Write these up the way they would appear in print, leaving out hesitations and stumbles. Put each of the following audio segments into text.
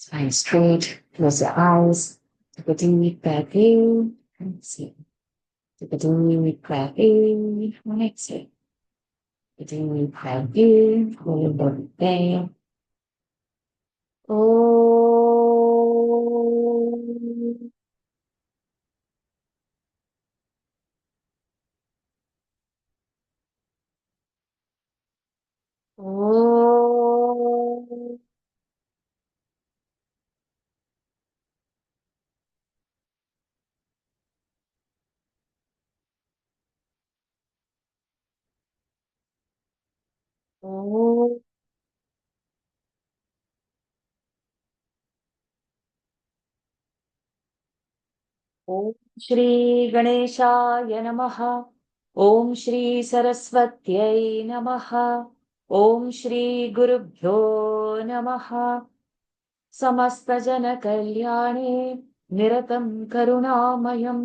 Spine straight. Close your eyes. Take a deep breath in and exhale. Take a deep breath in and exhale. Take a deep breath in. Hold body there. Oh. Oh. Oh. ॐ श्री गणेशाय नमः। ॐ श्री सरस्वत्यै नमः। ॐ श्री गुरुभ्यो नमः। समस्तजनकल्याणे निरतं करुणामयं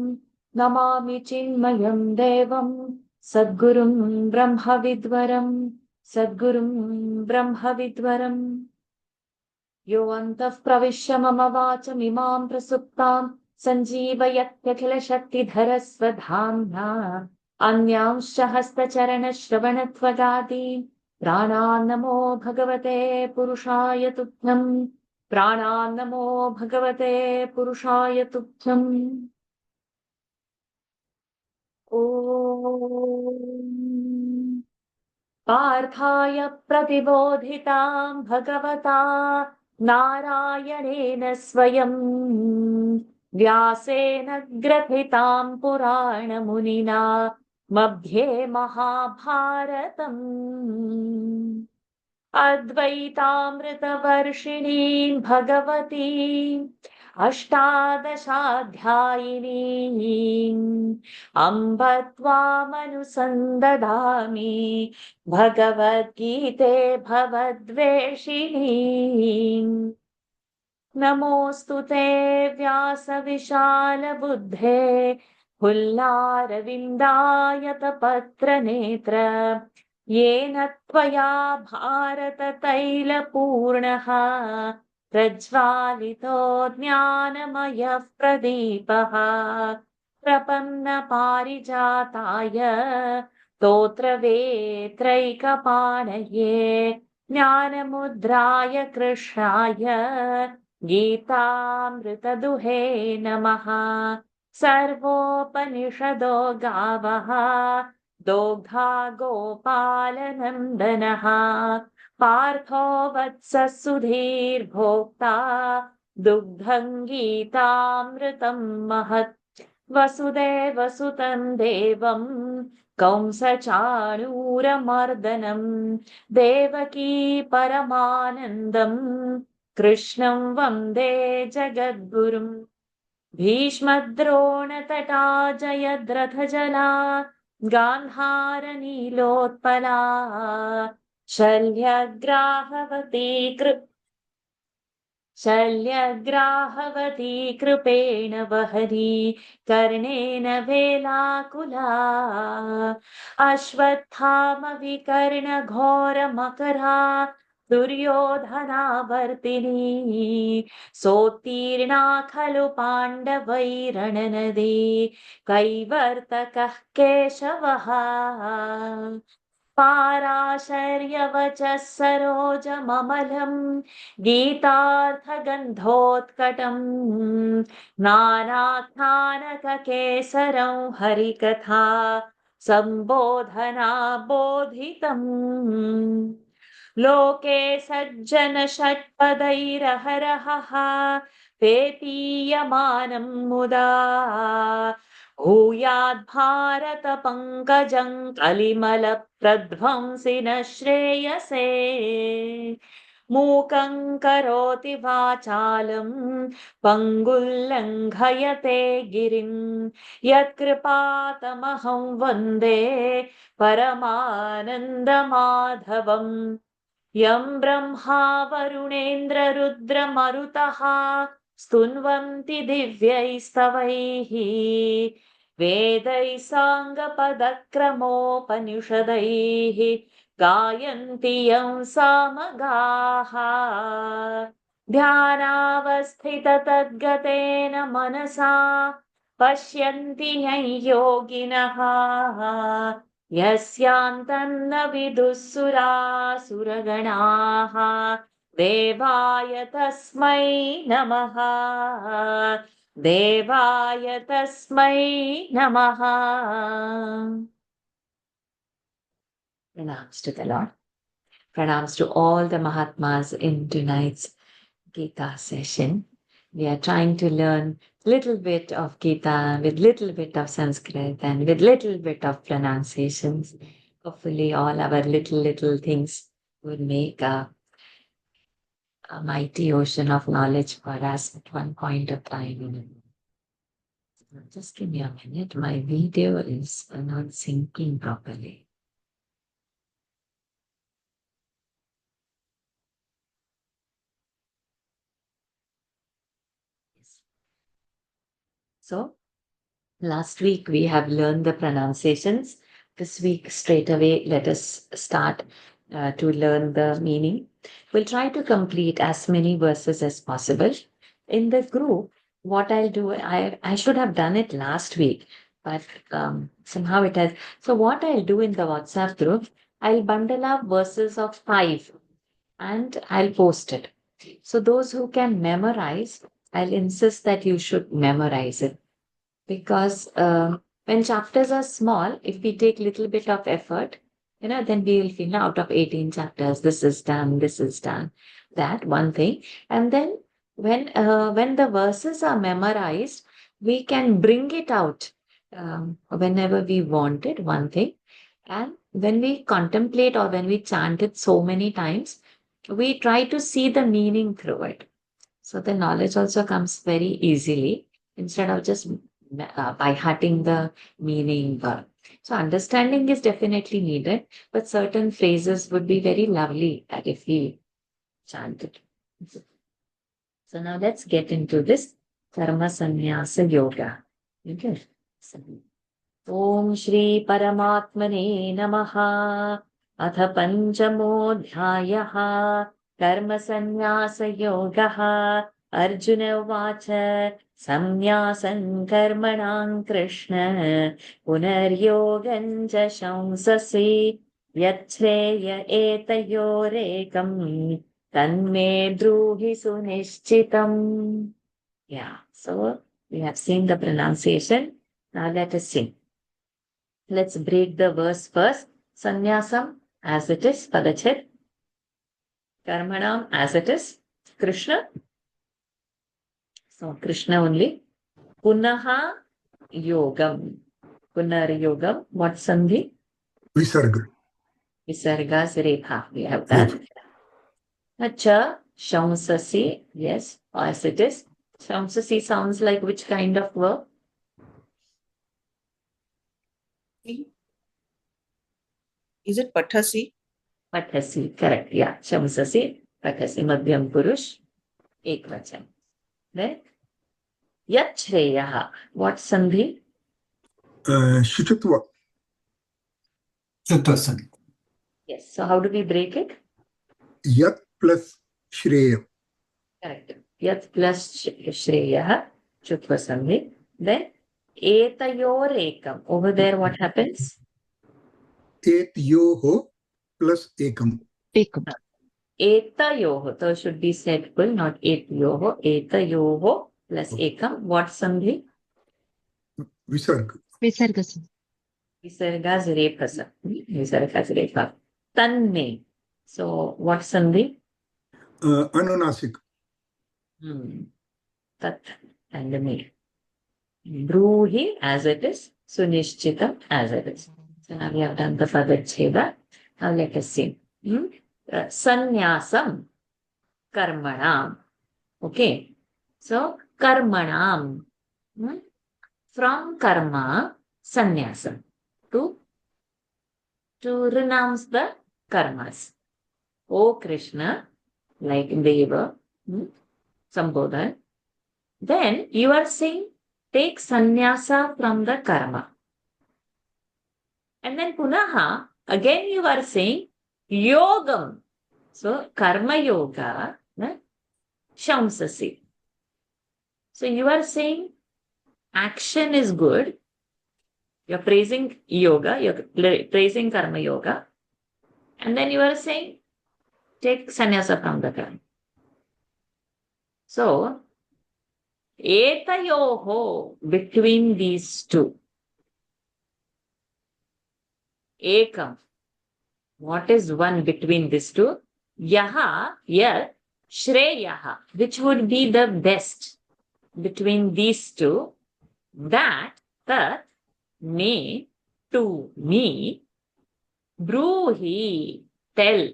नमामि चिन्मयं देवं सद्गुरुं ब्रह्मविद्वरं सद्गुरुं ब्रह्मविद्वरम्। यो अन्तः प्रविश्य मम वाचमिमां प्रसुप्तां सञ्जीवयत्यखिलशक्तिधरस्वधाम्ना अन्यांश्च हस्तचरणश्रवणत्वगादीन् प्राणान्नमो भगवते पुरुषाय तुभ्यम्। प्राणान्नमो भगवते पुरुषाय तुभ्यम्। ॐ पार्थाय प्रतिबोधितां भगवता नारायणेन स्वयं व्यासेन ग्रथितां पुराणमुनिना मध्ये महाभारतम् अद्वैतामृतवर्षिणीं भगवतीम् अष्टादशाध्यायिनीम् अम्ब त्वामनुसन्दधामि भगवद्गीते भवद्वेषिणीम्। नमोऽस्तु ते व्यासविशालबुद्धे फुल्लारविन्दायतपत्रनेत्र येन त्वया भारततैलपूर्णः प्रज्वालितो ज्ञानमयः प्रदीपः प्रपन्नपारिजाताय स्तोत्रवेत्रैकपाणये ज्ञानमुद्राय कृष्णाय गीतामृतदुहे नमः। सर्वोपनिषदो गावः दोग्धा गोपालनन्दनः पार्थो वत्सः सुधीर्भोक्ता दुग्धं गीतामृतं महत्। वसुदेवसुतं देवं कंसचाणूरमर्दनं देवकी परमानन्दम् कृष्णं वन्दे जगद्गुरुम्। भीष्मद्रोणतटा जयद्रथजला गान्धारनीलोत्पला शल्यग्राहवती शल्यग्राहवती कृपेण वहती कर्णेन वेलाकुला अश्वत्थामविकर्णघोरमकरा दुर्योधनावर्तिनी सोत्तीर्णा खलु पाण्डवैरणनदी कैवर्तकः केशवः पाराशर्यवचः सरोजममलम् गीतार्थगन्धोत्कटम् नानाख्यानककेसरं हरिकथा सम्बोधना बोधितम्। लोके सज्जन षट्पदैरहरहः पेपीयमानं मुदा भूयाद् पंकजं कलिमलप्रध्वंसि न श्रेयसे। मूकं करोति वाचालं पङ्गुल्लङ्घयते गिरिं यत्कृपातमहं वन्दे परमानन्दमाधवम्। यं ब्रह्मा वरुणेन्द्ररुद्रमरुतः स्तुन्वन्ति दिव्यैस्तवैः वेदैः साङ्गपदक्रमोपनिषदैः गायन्ति यं सामगाः ध्यानावस्थिततद्गतेन मनसा पश्यन्ति यै योगिनः यस्यान्तन्न विदुःसुरासुरगणाः देवाय तस्मै नमः देवाय तस्मै नमः. Pranams to the Lord. Pranams to all the Mahatmas in tonight's Gita session. We are trying to learn little bit of Gita with little bit of Sanskrit and with little bit of pronunciations. Hopefully all our little things would make a mighty ocean of knowledge for us at one point of time. Just give me a minute. My video is not syncing properly. So, last week we have learned the pronunciations. This week, straight away, let us start to learn the meaning. We'll try to complete as many verses as possible. In the group, what I'll do, I should have done it last week, but somehow it has. So, what I'll do in the WhatsApp group, I'll bundle up verses of 5 and I'll post it. So, those who can memorize, I'll insist that you should memorize it because when chapters are small, if we take little bit of effort, then we will feel out of 18 chapters, this is done, this is done, that one thing. And then when the verses are memorized, we can bring it out whenever we want it, one thing. And when we contemplate or when we chant it so many times, we try to see the meaning through it. So the knowledge also comes very easily instead of just by hearting the meaning. So understanding is definitely needed, but certain phrases would be very lovely if we chant it. So now let's get into this Karma Sannyasa Yoga. Okay. Om Shri Paramatmane Namaha अथ पंचमोऽध्यायः कर्मसन्न्यासयोगः अर्जुन उवाच संन्यासं कर्मणां कृष्ण पुनर्योगं च शंससि यच्छ्रेय एतयोरेकं तन्मे ब्रूहि सुनिश्चितम्. Yeah, so we have seen the pronunciation. Now let us sing. Let's break the verse first. Sannyasam as it is, Padachit. Karmanam as it is, Krishna. So Krishna only. Punaha yogam. Punar yogam. What sandhi? Visarga. Visargas rekha. We have that. Acha shamsasi. Yes, as it is. Shamsasi sounds like which kind of verb? Is it Pathasi? Pathasi, correct. Yeah, Shamsasi, Pathasi, Madhyam Purush, Ekvachan. Then, Yat Shreyaha. What sandhi? Shututva. Shutvasan. Yes. So, how do we break it? Yat plus Shreya. Correct. Yat plus Shreyaha, Chutva sandhi. Then, Etayorekam. Over there, what happens? Etyoho plus ekam. Ekam. Etayoho. So, should be said full, not etyoho. Etayoho plus ekam. What sandhi? Visarga. Visargasan. Visargas repasa. Visargas repa. Tanme. So, what sandhi? Anunasik. Tat and me. Bruhi as it is. Sunishchitam as it is. So now we have done the Padacheda. Now let us see. Sannyasam. Karmanam. Okay. So, karmanam. From karma, sannyasam. To renounce the karmas. O Krishna, like Deva, Sambodhan. Then you are saying, take sannyasa from the karma. And then punaha, again you are saying, yogam. So, karma yoga, Shamsasi. So you are saying action is good. You're praising yoga, you're praising karma yoga. And then you are saying, take sannyasa from the karma. So, etayoho, between these two. Ekam. What is one between these two? Yaha, yat, shreyaha, which would be the best between these two. That, tat, me, to me, bruhi, tell.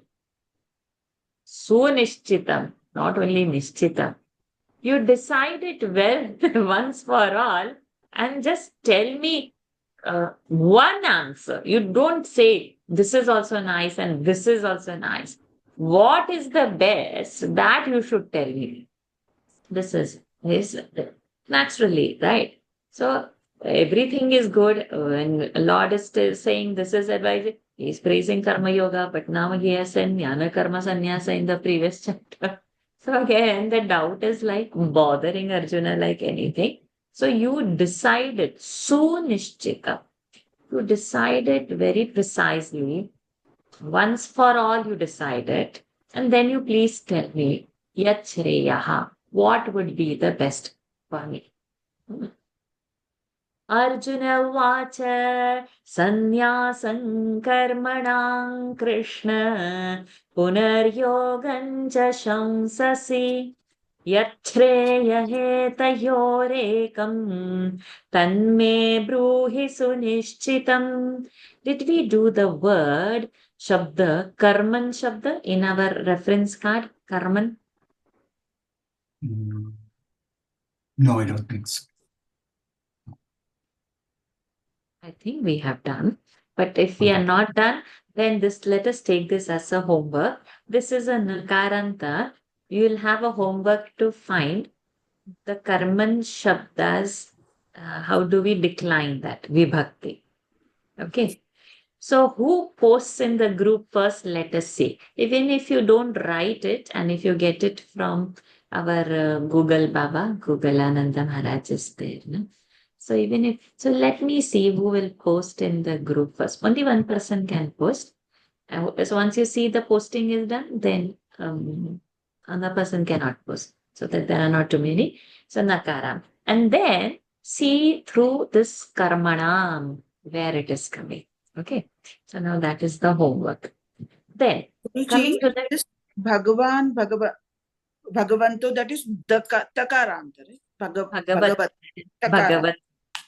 Sunishchitam, not only nishchitam. You decide it well once for all and just tell me one answer. You don't say this is also nice and this is also nice. What is the best that you should tell me? This is naturally, right? So everything is good. When Lord is still saying this is advice, he's praising karma yoga, but now he has said jnana karma sannyasa in the previous chapter. So again, the doubt is like bothering Arjuna like anything. So you decided, sunishchita. You decided very precisely. Once for all, you decided. And then you please tell me, yat shreyaha, what would be the best for me? Arjuna Vacha Sanyasam Karmanam Krishna Punaryogancha Shamsasi Yatreya Hetayorekam Tanme Bruhi Sunishchitam. Did we do the word Shabda, Karman Shabda in our reference card? Karman? No, I don't think so. I think we have done. But if we are not done, then let us take this as a homework. This is a Nakaranta. You will have a homework to find the Karman Shabdas. How do we decline that? Vibhakti. Okay. So who posts in the group first? Let us see. Even if you don't write it and if you get it from our Google Baba, Google Ananda Maharaj is there. No? So let me see who will post in the group first. Only one person can post. So once you see the posting is done, then another person cannot post. So that there are not too many. So Nakaram. And then see through this Karmanam where it is coming. Okay. So now that is the homework. Then coming to the this Bhagavanto, that is Takaranta, right? Bhagavat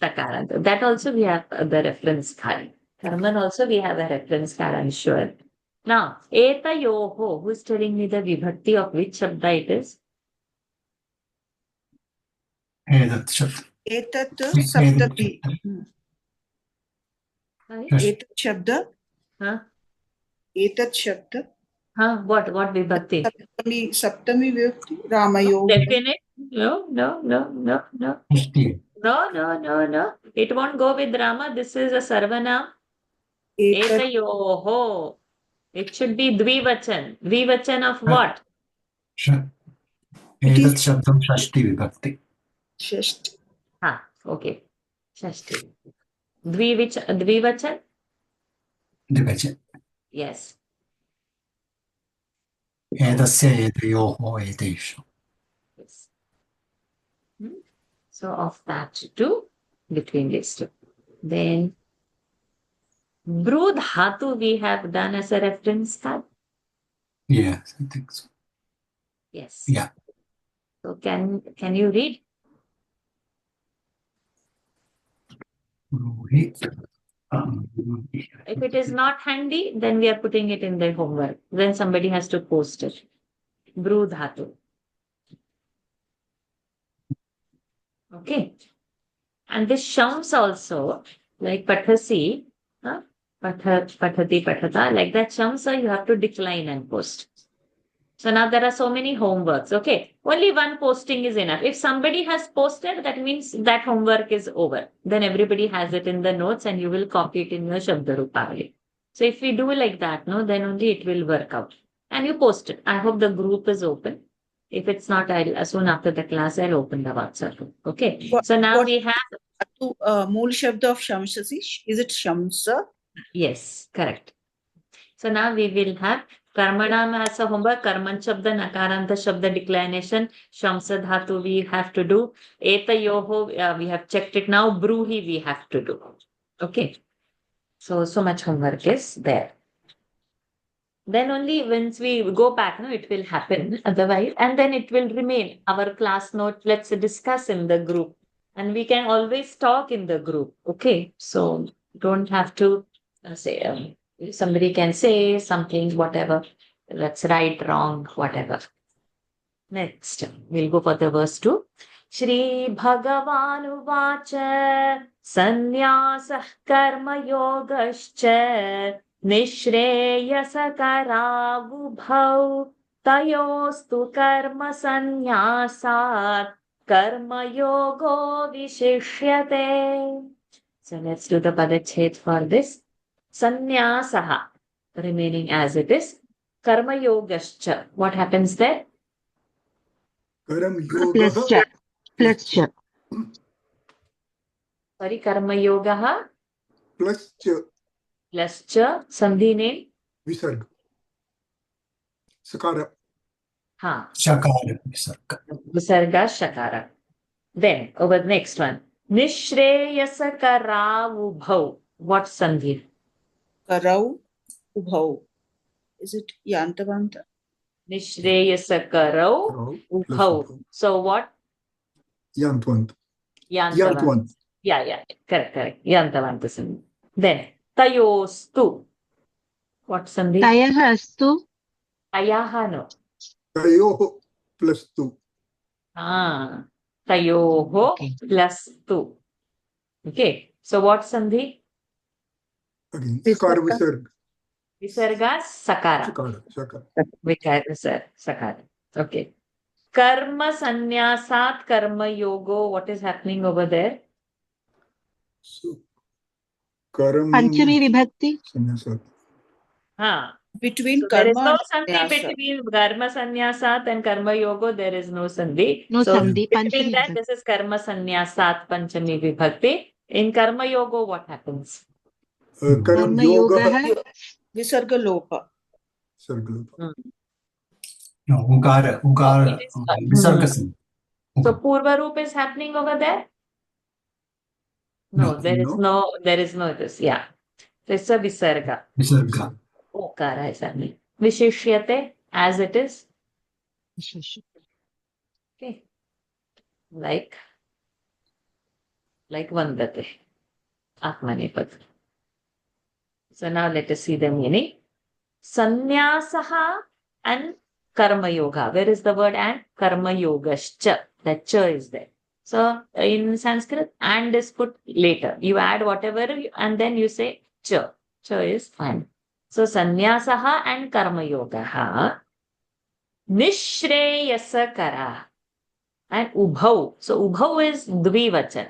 Takaranta. That also we have the reference card. Karman also we have a reference card, I'm sure. Now, Eta Yoho, who is telling me the vibhakti of which shabda it is? Etat Shabda. Etat Saptami. Sorry? Etat Shabda. Huh? Etat Shabda. What vibhakti? Saptami Vibhakti. Ramayoga. Definite? No. Shashti. No. It won't go with Rama. This is a Sarvanam. Etat Etayoho. It should be Dvivachan. Dvivachan of what? Etat is- Shabdam Shashti Vibhakti. Shashti. Okay. Shashti. Dvivachan? Dvivachan. Yes. Etasya etayoho eteshu. Yes. So of that too, between these two. Then Bru Dhatu we have done as a reference card. Yes, I think so. Yes. Yeah. So can you read? If it is not handy, then we are putting it in the homework. Then somebody has to post it. Bru Dhatu. Okay. And this shams also, like Pathasi, Pathati, Pathata, like that shamsa you have to decline and post. So now there are so many homeworks. Okay. Only one posting is enough. If somebody has posted, that means that homework is over. Then everybody has it in the notes and you will copy it in your Shabdarupavali. So if we do like that, no, then only it will work out. And you post it. I hope the group is open. If it's not, I'll soon after the class, I'll open the WhatsApp group. Okay. What- So now what- we have, To Mool Shabda of Shamsasi, is it Shamsa? yes, correct. So now we will have Karmanam as a homework, Karman Shabda, Nakaranta Shabda declination, Shamsa Dhatu we have to do, Eta Yoho, we have checked it now, Bruhi we have to do. Okay. So much homework is there. Then only once we go back, no, it will happen. Otherwise, and then it will remain. Our class note, let's discuss in the group. And we can always talk in the group. Okay. So don't have to say, somebody can say something, whatever. That's right, wrong, whatever. Next, we'll go for the verse 2. Shri Bhagavan Sannyasah Karma Yogascha Nishreyasakaravubhau Tayostu Karma Sannyasat Karma Yogo Vishishyate. So let's do the Padachet for this. Sannyasaha, remaining as it is. Karma Yogascha. What happens there? Karam Plus yoga. cha. Plus cha. Sorry, Karma Yogaha Plus cha. plus cha, Sandhi name? Visarga. Sakara. Ha, Shakara visarga. Visarga Shakara. Then, over the next one. Nishreyasakaravubhau. What Sandhi? Karau Ubhau. Is it Yantavanta? Nishreyasakarau Rao. Ubhau. So what? Yantwant. Yantavant. Yantwant. Yeah, correct. Yantavanta Sandhi. Then, Tayostu. What Sandhi? Tayah astu. Tayaha no. Tayoho plus 2. Tayoho Okay. plus 2. Okay. So what Sandhi? Again. Visarga. Sakara visarga. Visarga Sakara. Sakara. Sakara. Okay. Karma Sannyasat Karma Yogo. What is happening over there? So, Karam. Panchami vibhakti. Sannyasat. Between So there is Karma no and sandhi Sannyasa. between Karma Sannyasat and Karma Yogo. There is no sandhi. No So sandhi. between Panchami that, vibhakti. this is Karma Sannyasat Panchami Vibhakti. In Karma Yogo, what happens? Karam Karma yoga. yogaha. Visarga Lopa. Sarga. No, Ugara It is- visarga sin. So Purva Roop is happening over there? No, No. there is no this. Yeah. So it's a Visarga. Visarga. Okara is happening. Vishishyate as it is. Okay. Like Vandate. Atmanipad. So now let us see the meaning. Sannyasaha and Karma Yoga. Where is the word and? Karma Yogascha. That cha is there. So in Sanskrit, and is put later. You add whatever and then you say cha. Cha is fine. So Sannyasaha and Karma Yogaha. Nishreyasakara. And Ubhau. So Ubhau is Dvivachan.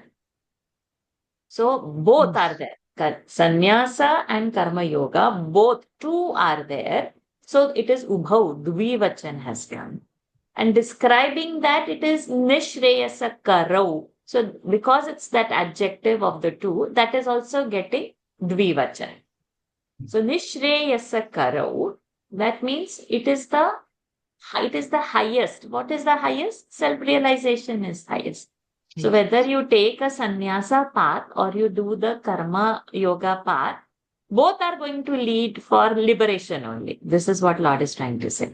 So both are there. Sannyasa and Karma Yoga, both two are there. So it is Ubhau, Dvivachan has come. And describing that it is Nishreyasa Karau. So because it's that adjective of the two, that is also getting Dvivachan. So Nishreyasa Karau, that means it is the highest. What is the highest? Self-realization is highest. So whether you take a sannyasa path or you do the karma yoga path, both are going to lead for liberation only. This is what Lord is trying to say.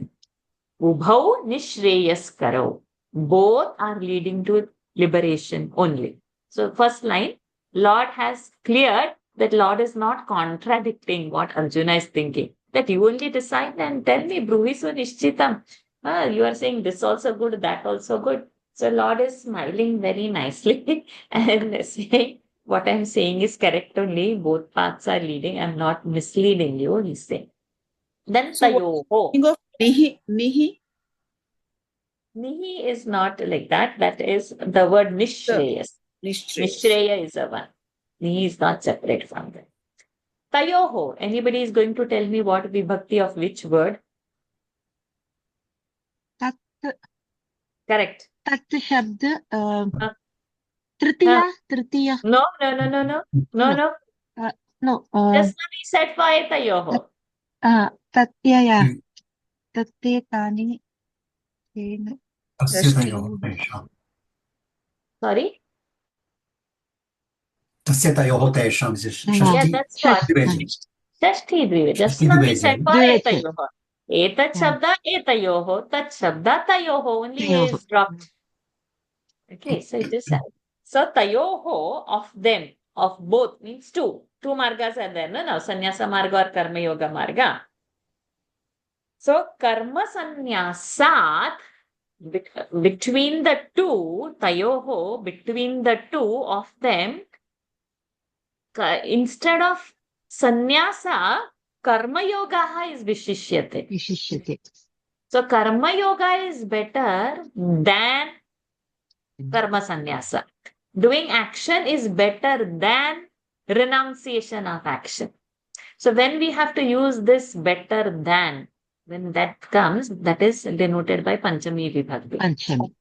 Ubhau nishreyas karo. Both are leading to liberation only. So first line, Lord has cleared that Lord is not contradicting what Arjuna is thinking. That you only decide and tell me, Bruhisu Nishchitam. You are saying this also good, that also good. So Lord is smiling very nicely and saying, what I'm saying is correct only. Both paths are leading. I'm not misleading you, he's saying. Then So Tayoho. Think of Nihi. Nihi is not like that. That is the word Nishreyas. Nishreya is a one. Nihi is not separate from that. Tayoho. Anybody is going to tell me what vibhakti of which word? Tat. Correct. तत् शब्द Huh. Tritiya No, no, no, no, no, no, No. no. no Just now we said for etayoho. तत्यया Hmm. तत्ते तानि तेन तस्य तयोः तेषां Sorry. तस्य तयोः तेषां हाँ, Yeah, Shashthi that's what. Dwivedi Shashti Dvive. Just Shashthi now we Dwivedi said for द्विवचन etayoho. Etat shabda etayoho. Tat shabda tayoho. Only तयोः is dropped. Okay, so it is sad. So tayoho of them, of both means two. Two margas are there, no? Now sannyasa marga or karma yoga marga. So karma sannyasat between the two, tayoho, between the two of them, instead of sannyasa, karma yoga is vishishyate. विशिष्यते So karma yoga is better than karma sannyasa. Doing action is better than renunciation of action. So when we have to use this better than, when that comes, that is denoted by Panchami Vibhakti. Panchami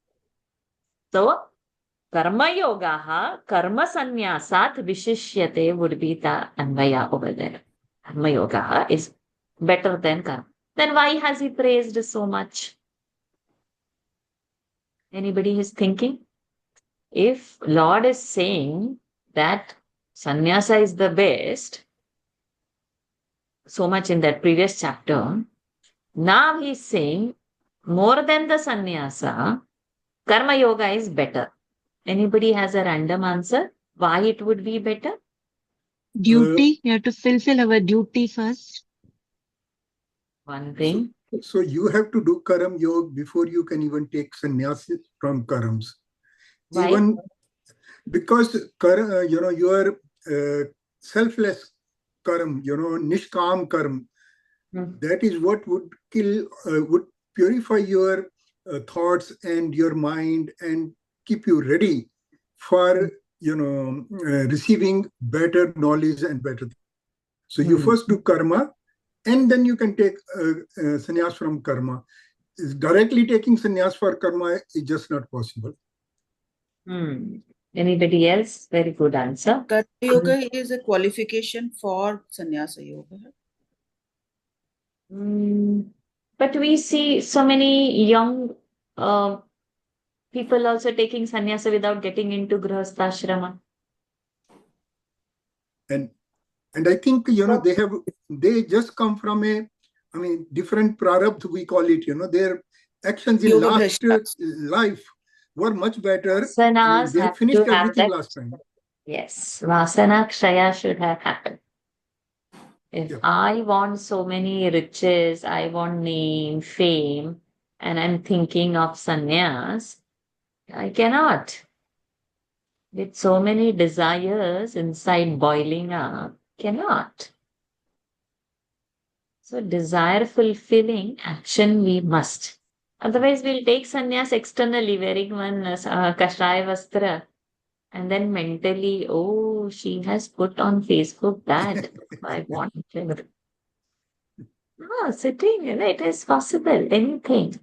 So karma yoga, karma sannyasat vishishyate would be the anvaya over there. Karma yoga is better than karma. Then why has he praised so much? Anybody is thinking? If Lord is saying that sannyasa is the best, so much in that previous chapter, now he's saying more than the sannyasa, karma yoga is better. Anybody has a random answer? Why it would be better? duty we have to fulfill our duty first One thing. So you have to do karam yoga before you can even take sannyas from karams. Why? Even because you are selfless karam, nishkam karam. That is what would would purify your thoughts and your mind and keep you ready for receiving better knowledge and better. So you first do karma, and then you can take sannyas from karma. Directly taking sannyas for karma is just not possible. Anybody else? Very good answer. Karma yoga is a qualification for sannyasa yoga. But we see so many young people also taking sannyasa without getting into grihastha. And I think they just come from different prarabdha, we call it. Their actions in Yoga last bhrashtas. life were much better. Vasanas They have finished to have everything that. last time. Yes, vasana kshaya should have happened. If Yeah. I want so many riches, I want name, fame, and I'm thinking of sannyas, I cannot. With so many desires inside boiling up, cannot. So desire fulfilling action we must. Otherwise, we'll take sannyas externally, wearing one kashaya vastra, and then mentally, oh, she has put on Facebook that I want it. No, sitting, it is possible. Anything.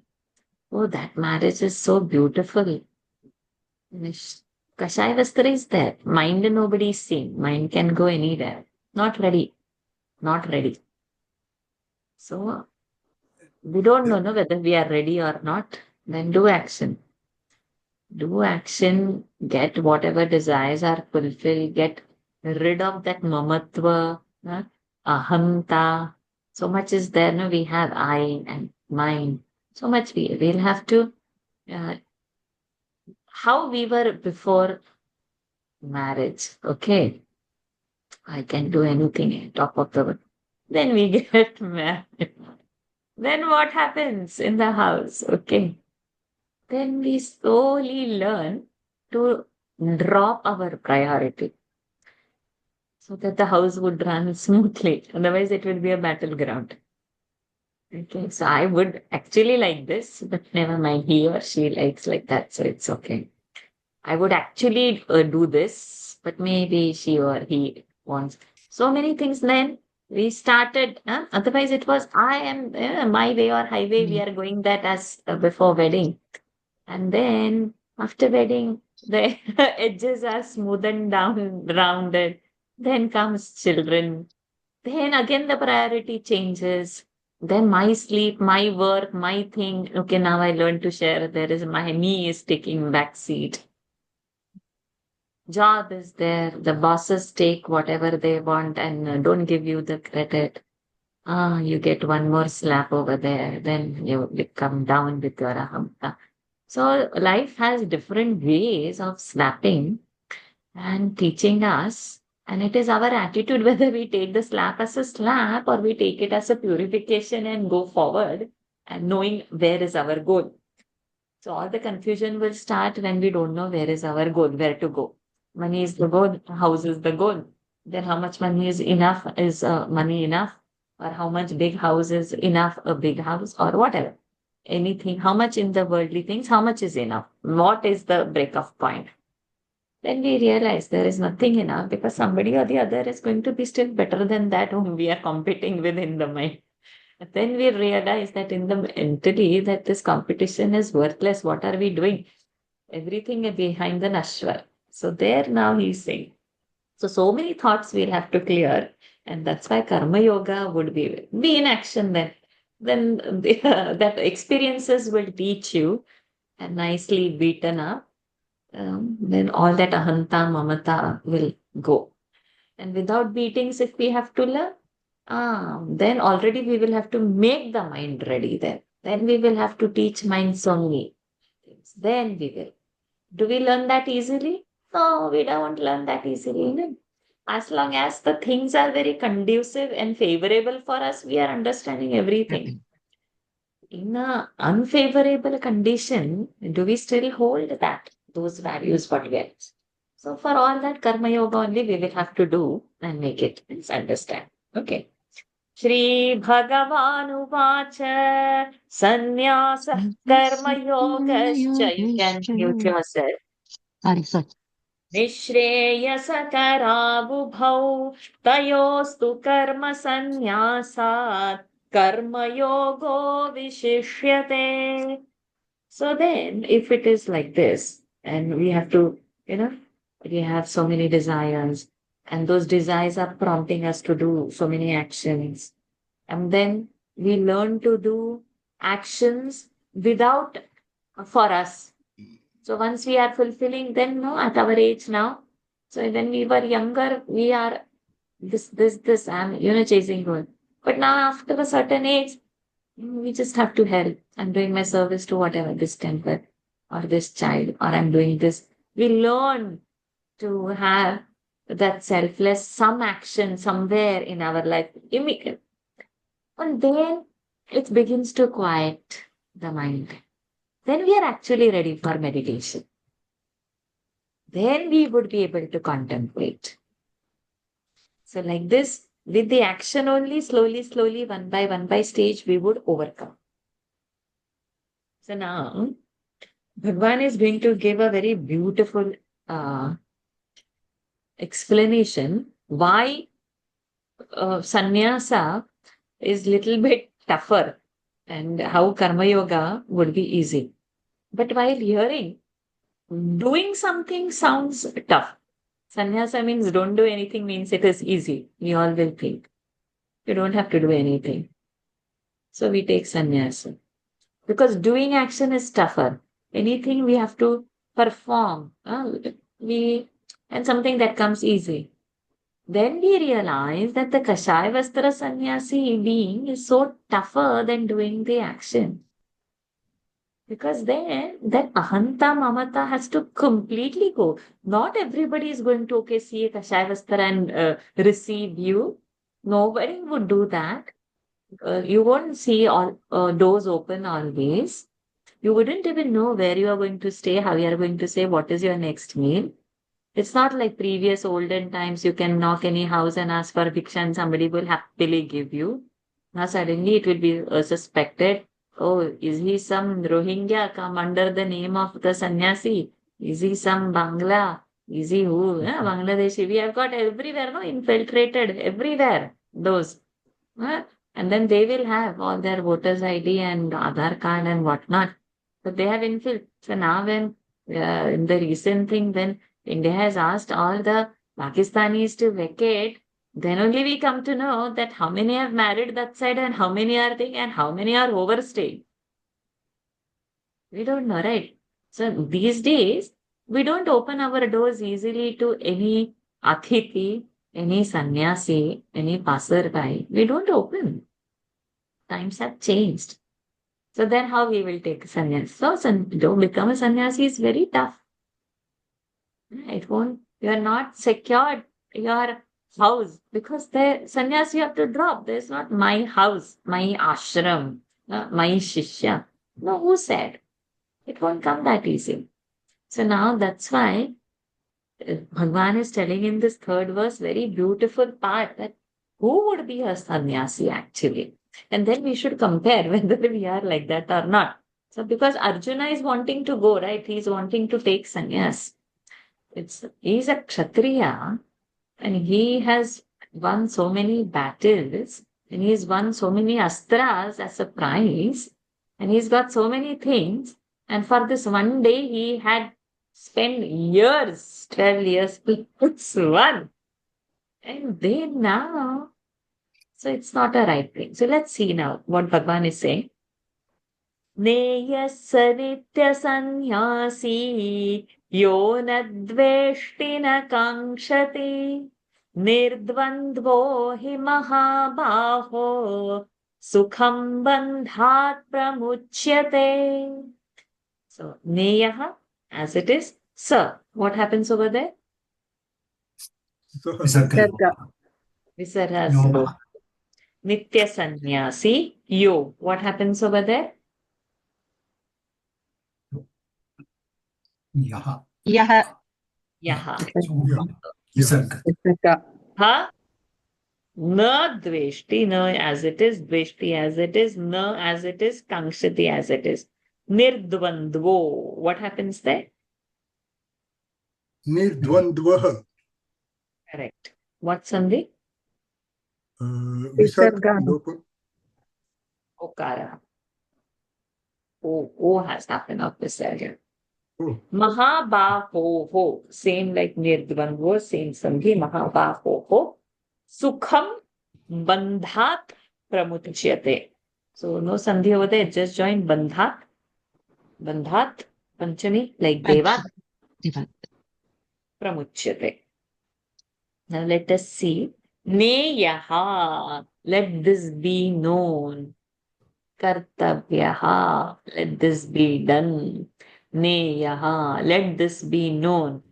Oh, that marriage is so beautiful. Kashaya vastra is there. Mind nobody is seeing. Mind can go anywhere. Not ready. Not ready. So we don't know whether we are ready or not. Then do action. Do action. Get whatever desires are fulfilled. Get rid of that mamatva, ahamta. So much is there. No, we have I and mine. So much we'll have to. How we were before marriage. Okay, I can do anything. Top of the world. Then we get married. Then what happens in the house? Okay. Then we slowly learn to drop our priority so that the house would run smoothly. Otherwise, it will be a battleground. Okay. So I would actually like this, but never mind. He or she likes like that. So it's okay. I would actually do this, but maybe she or he wants so many things. Then we started, otherwise it was I am my way or highway. We are going that as before wedding. And then after wedding, the edges are smoothened down, rounded. Then comes children. Then again the priority changes. Then my sleep, my work, my thing. Okay, now I learn to share. There is my me is taking back seat. Job is there. The bosses take whatever they want and don't give you the credit. Ah, you get one more slap over there. Then you come down with your ahamta. So life has different ways of slapping and teaching us. And it is our attitude whether we take the slap as a slap or we take it as a purification and go forward and knowing where is our goal. So all the confusion will start when we don't know where is our goal, where to go. Money is the goal, house is the goal. Then how much money is enough? Is money enough? Or how much big house is enough? A big house or whatever. Anything, how much in the worldly things, how much is enough? What is the break-off point? Then we realize there is nothing enough because somebody or the other is going to be still better than that whom we are competing with in the mind. And then we realize that in the mentally that this competition is worthless. What are we doing? Everything behind the Nashwar. So there now he's saying. So many thoughts we'll have to clear. And that's why Karma Yoga would be in action then. Then that experiences will teach you and nicely beaten up. Then all that ahanta, mamata will go. And without beatings, if we have to learn, then already we will have to make the mind ready then. Then we will have to teach minds only. Then we will. Do we learn that easily? No, we don't learn that easily. No. As long as the things are very conducive and favorable for us, we are understanding everything. In a unfavorable condition, do we still hold those values what we are? So for all that karma yoga only we will have to do and make it understand. Okay. Shri Bhagavan Uvacha Sannyasa Karma Yogascha. You can mute yourself. Sorry. Nishreyasakarabuභौ tayostu karma sannyasat karma yogo vishishyate. So then, if it is like this, and we have to, we have so many desires, and those desires are prompting us to do so many actions, and then we learn to do actions without for us. So once we are fulfilling, then no, at our age now. So when we were younger, we are this, I'm, chasing goal. But now after a certain age, we just have to help. I'm doing my service to whatever this temple or this child, or I'm doing this. We learn to have that selfless, some action somewhere in our life. And then it begins to quiet the mind. Then we are actually ready for meditation. Then we would be able to contemplate. So like this, with the action only, slowly, one by stage, we would overcome. So now, Bhagwan is going to give a very beautiful explanation why sannyasa is little bit tougher and how karma yoga would be easy. But while hearing, doing something sounds tough. Sannyasa means don't do anything means it is easy. We all will think. You don't have to do anything. So we take sannyasa. Because doing action is tougher. Anything we have to perform. And something that comes easy. Then we realize that the Kashaya Vastra Sannyasi being is so tougher than doing the action. Because then that ahanta mamata has to completely go. Not everybody is going to, see a Kashaya Vastra and receive you. Nobody would do that. You won't see all doors open always. You wouldn't even know where you are going to stay, how you are going to say, what is your next meal. It's not like previous olden times, you can knock any house and ask for bhiksha and somebody will happily give you. Now suddenly it will be suspected, oh, is he some Rohingya come under the name of the sannyasi? Is he some Bangla? Is he who? Bangladeshi. We have got everywhere, no, infiltrated everywhere, those. And then they will have all their voters ID and Aadhaar card and whatnot. but they have infilled. So now when in the recent thing, when India has asked all the Pakistanis to vacate, then only we come to know that how many have married that side and how many are they and how many are overstaying. We don't know, right? So these days, we don't open our doors easily to any Athithi, any sannyasi, any passerby. We don't open. Times have changed. So then how we will take sannyas? So to become a sannyasi is very tough. It won't, you are not secured your house because the sannyas you have to drop. There's not my house, my ashram, my shishya. No, who said? It won't come that easy. So now that's why Bhagwan is telling in this third verse very beautiful part that who would be a sannyasi actually? And then we should compare whether we are like that or not. So because Arjuna is wanting to go, right? He's wanting to take sannyas. He's a Kshatriya and he has won so many battles and he's won so many astras as a prize and he's got so many things. And for this one day, he had spent years, 12 years, it's one. And then now, so it's not a right thing. So let's see now what Bhagwan is saying. Neyasa nitya sannyasi yo na dveshti na kankshati nirdvandvo hi mahabaho sukham bandhat pramuchyate. So, neyaha, as it is, sa. What happens over there? So, Visarga. Visarga. Yoga. Nitya sannyasi, yo. What happens over there? Yaha. Yaha. Yaha. Visarga. Ha? Na dveshti, na as it is, dveshti as it is, na as it is, kankshati as it is. Nirdvandvo. What happens there? Nirdvandvaha. Correct. What sandhi? Visarga. Okara. O has happened of this area. Oh. Mahabaho. Same like Nirdvandvo, same sandhi. Mahabaho. Sukham bandhat pramuchyate. So no sandhi over there, just join bandhat. Bandhat, panchami, like Devat. Devat. Pramuchyate. Now let us see. Neyaha. Let this be known. Kartabhyaha. Let this be done. Neyaha. Let this be known.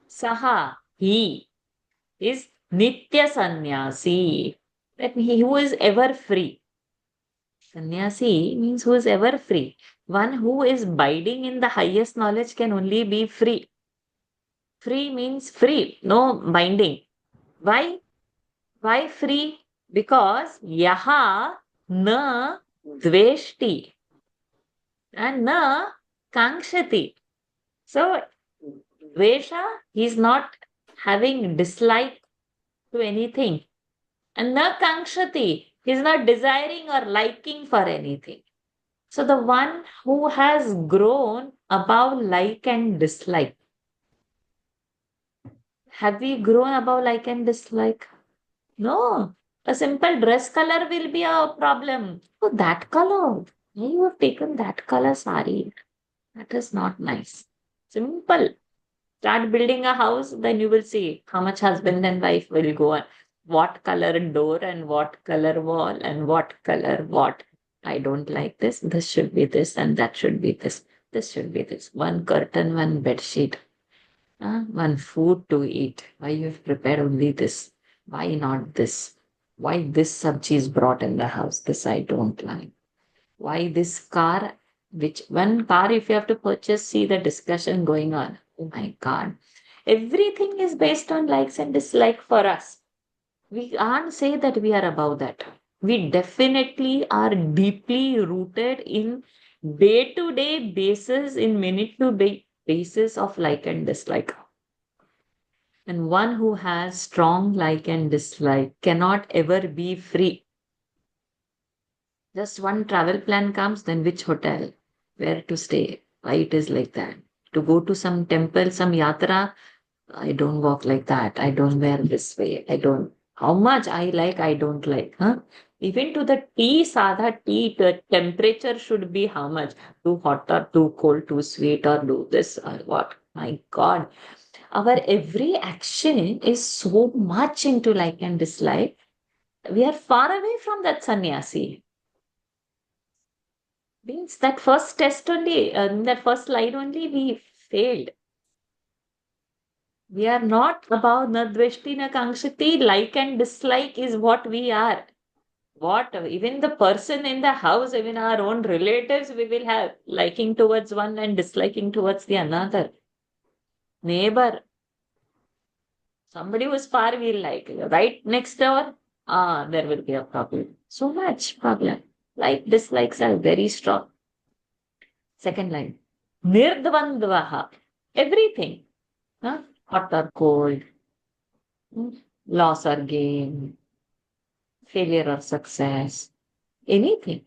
Saha. He is Nitya Sannyasi. That he who is ever free. Sannyasi means who is ever free. One who is biding in the highest knowledge can only be free. Free means free, no binding. Why? Why free? Because yaha na dveshti and na kankshati. So, dvesha, he is not having dislike to anything. And na kankshati, he is not desiring or liking for anything. So, the one who has grown above like and dislike. Have we grown above like and dislike? No. A simple dress color will be a problem. Oh, that color. Why you have taken that color sari? That is not nice. Simple. Start building a house, then you will see how much husband and wife will go on. What color door and what color wall and what color what. I don't like this. This should be this and that should be this. This should be this. One curtain, one bed sheet. One food to eat. Why you have prepared only this? Why not this? Why this sabji is brought in the house? This I don't like. Why this car? Which one car if you have to purchase? See the discussion going on. Oh my God. Everything is based on likes and dislikes for us. We can't say that we are above that. We definitely are deeply rooted in day-to-day basis, in minute-to-day basis of like and dislike. And one who has strong like and dislike cannot ever be free. Just one travel plan comes, then which hotel? where to stay, why it is like that. To go to some temple, some yatra, I don't walk like that. I don't wear this way. I don't. How much I don't like. Huh? Even to the tea, sadha tea, the temperature should be how much? Too hot or too cold, too sweet or do this or what? My God. Our every action is so much into like and dislike. We are far away from that sannyasi. Means that first test only, that first slide only, we failed. We are not about na dveshti na kangshati. Like and dislike is what we are. What even the person in the house, even our own relatives, we will have liking towards one and disliking towards the another. Neighbor, somebody who's far will like. Right next door, there will be a problem. So much problem. Like dislikes are very strong. Second line. Nirdvandvaha. Everything. Huh? Hot or cold. Loss or gain. Failure or success. Anything.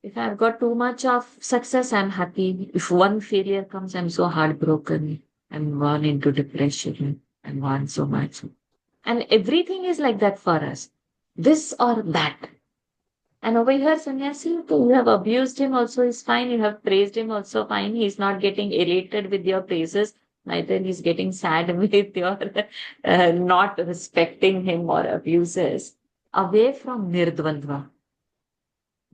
If I've got too much of success, I'm happy. If one failure comes, I'm so heartbroken. I'm gone into depression. I'm gone so much. And everything is like that for us. This or that. And over here, sannyasi, you have abused him also is fine. You have praised him also fine. He's not getting elated with your praises. Neither he's getting sad with your not respecting him or abuses. Away from nirdvandva.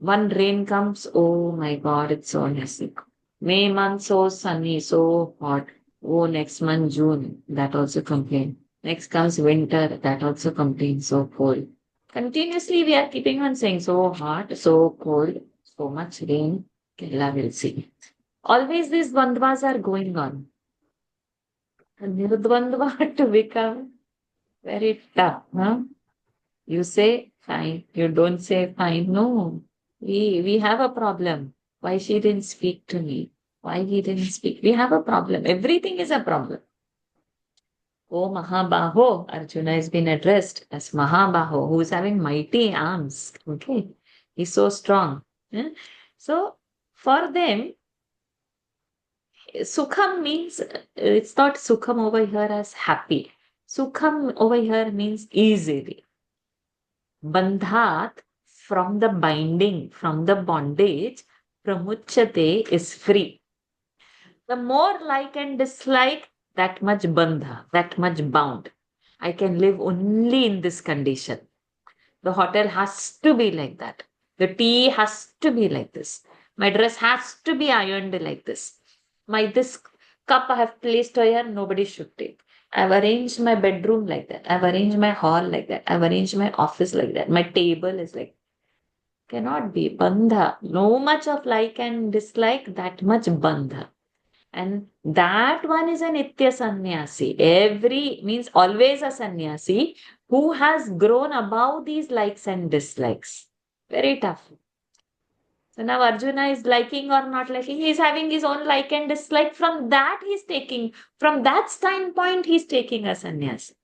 One rain comes, oh my God, it's so messy. May month so sunny, so hot. Oh, next month June, that also complain. Next comes winter, that also complain, so cold. Continuously we are keeping on saying so hot, so cold, so much rain. Kerala will see. Always these bandhvas are going on. And nirdvandva to become very tough, huh? You say fine, you don't say fine. No, we have a problem. Why she didn't speak to me? Why he didn't speak? We have a problem. Everything is a problem. Oh, Mahabaho, Arjuna has been addressed as Mahabaho, who is having mighty arms. Okay, he's so strong. Yeah? So for them, Sukham means it's not Sukham over here as happy. Sukham over here means easily. Bandhat, from the binding, from the bondage, pramuchate is free. The more like and dislike, that much bandha, that much bound. I can live only in this condition. The hotel has to be like that. The tea has to be like this. My dress has to be ironed like this. This cup I have placed here, nobody should take. I've arranged my bedroom like that. I've arranged my hall like that. I've arranged my office like that. My table is like, cannot be. Bandha. No much of like and dislike, that much bandha. And that one is a Nitya Sannyasi. Every means always a sannyasi who has grown above these likes and dislikes. Very tough. So now Arjuna is liking or not liking. He is having his own like and dislike. From that he's taking, from that standpoint, he's taking a sannyas.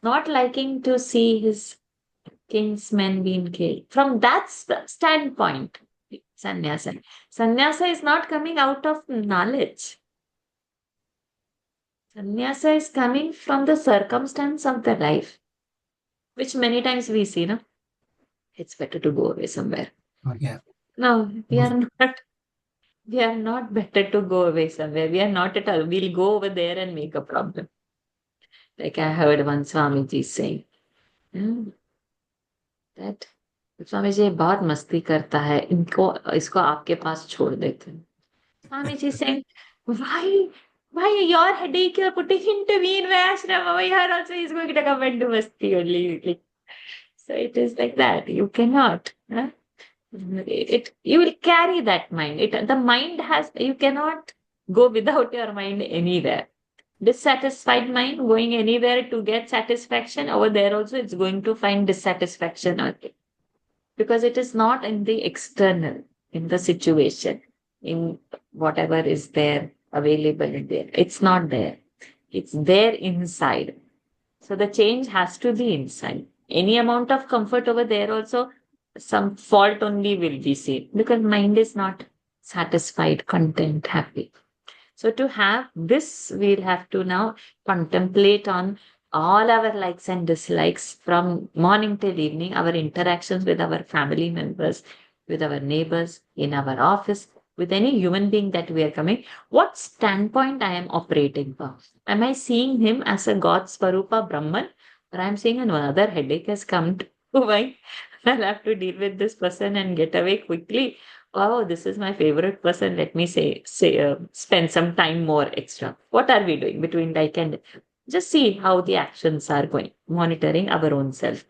Not liking to see his kinsmen being killed. From that standpoint, sannyasa. Sannyasa is not coming out of knowledge. Sannyasa is coming from the circumstance of the life, which many times we see, no? It's better to go away somewhere. Oh, yeah. No, we are not better to go away somewhere. We are not at all. We'll go over there and make a problem. Like I heard one Swamiji saying, that Swamiji बहुत मस्ती करता है. इसको आपके पास छोड़ देते हैं. Swamiji saying, why your headache you're putting into me in Vaishnav over here also is going to come and do masti only. So it is like that. You cannot. Huh? You will carry that mind. The mind has, you cannot go without your mind anywhere. Dissatisfied mind going anywhere to get satisfaction, over there also it's going to find dissatisfaction only. Because it is not in the external, in the situation, in whatever is there available in there. It's not there. It's there inside. So the change has to be inside. Any amount of comfort over there also, some fault only will be seen because mind is not satisfied, content, happy. So to have this, we'll have to now contemplate on all our likes and dislikes from morning till evening, our interactions with our family members, with our neighbors, in our office, with any human being that we are coming. What standpoint I am operating from? Am I seeing him as a God Swarupa Brahman? Or I'm seeing another headache has come to my, I'll have to deal with this person and get away quickly. Oh, this is my favorite person. Let me spend some time more extra. What are we doing between like and just see how the actions are going, monitoring our own self.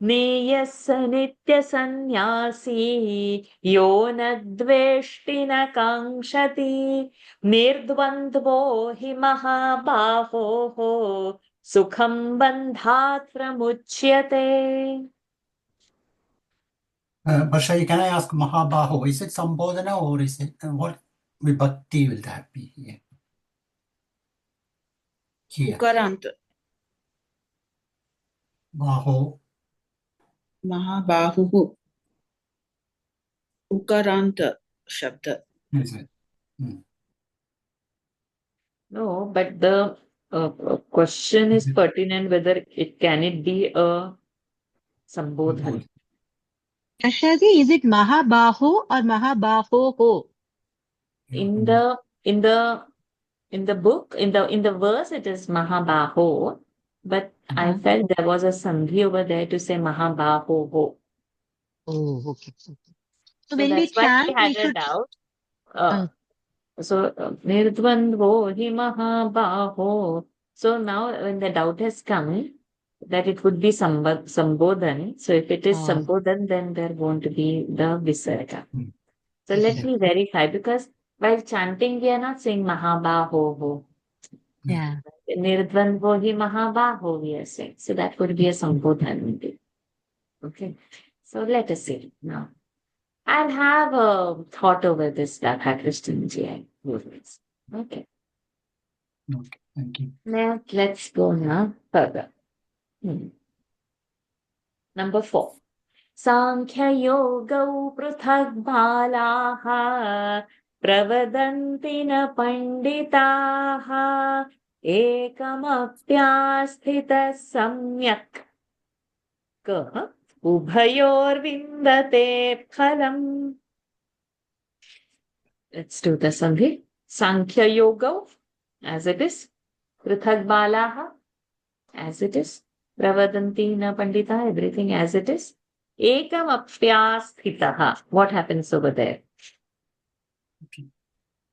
नेयस नित्य सन्यासी यो न द्वेष्टि न कांक्षति निर्द्वन्द्वो हि महाबाहो सुखं बन्धात् प्रमुच्यते. Varsha, can I ask Mahabaho, is it Sambodhana or is it, what vibhakti will that be here? Here, Ukarant. Baho, Mahabahu. Ukarant Shabda. is it? No, but the question is pertinent whether it be a Sambodhan. Varshaji, is it Mahabaho or Mahabaho? In the book, in the verse, it is Mahabaho, but I felt there was a sandhi over there to say Mahabaho. Oh, okay. So So when we that's why chant, we had we a should. doubt. Oh. Nirdvandvo hi Mahabaho. So now when the doubt has come that it would be Sambodhan. So if it is Sambodhan, then there won't be the Visarga. So let me verify, because while chanting, we are not saying Mahabaho. Yeah. Nirdvandvo hi Mahabaho, we are saying. So that would be a Sambodhan. Okay. So let us see now. I'll have a thought over this Radha Krishnan GI movements. Okay. Okay, thank you. Now let's go now further. Number 4. Sankhya-yogau pruthak-balaha pravadhanti na panditaha ekamapyasthita samyak kah ubhayor vindate phalam. Let's do the sandhi. Sankhya-yogau as it is, pruthak-balaha as it is, pravadanti na pandita, everything as it is. Ekam apyasthitaha. What happens over there?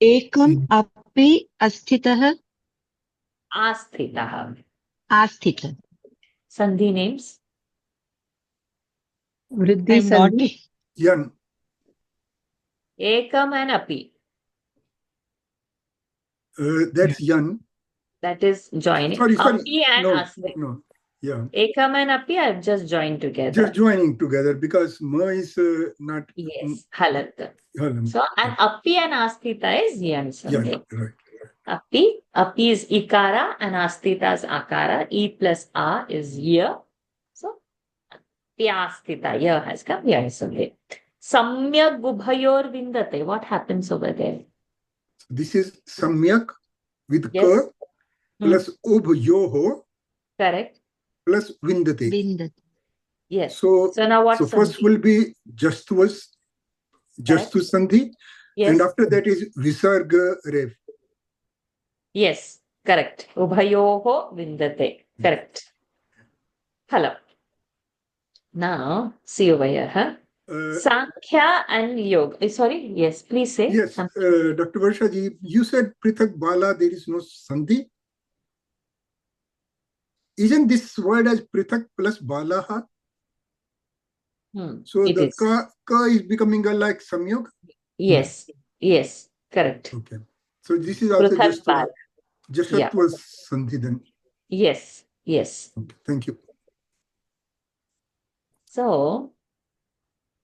Ekam api asthitaha. Asthitaha. Asthita. Sandhi names. Vriddhi Sandhi. Yan. Ekam and api. That's yan. That is joining. Sorry. Api and asthita. No. Yeah. Ekam and api are just joined together. Just joining together because ma is not. Yes. Halat. Halam. So, and api and asthita is yan sandhi. Yan, right. Api is ikara and asthita is akara. E plus a is ya. So, pyasthita, ya has come yan sandhi. Samyak ubhayor vindate. What happens over there? This is samyak with Yes. ka plus ubhyoho Correct. plus vindate. Vindate. Yes. So now what? So first sandhi? will be jastu sandhi, Yes. and after that is visarga rev. Yes. Correct. Ubhayoho vindate. Correct. Hello. Now, see over here. Huh? Sankhya and yoga. Sorry. Yes. Please say. Yes, something. Dr. Varshaji, you said prithak bala, there is no sandhi. Isn't this word as prithak plus balaha? So It the is. ka is becoming a like samyog. Yes. Yes. Correct. Okay. So this is also Prithak just bala. jashatva sandhi then. Yes. Yes. Okay. Thank you. So,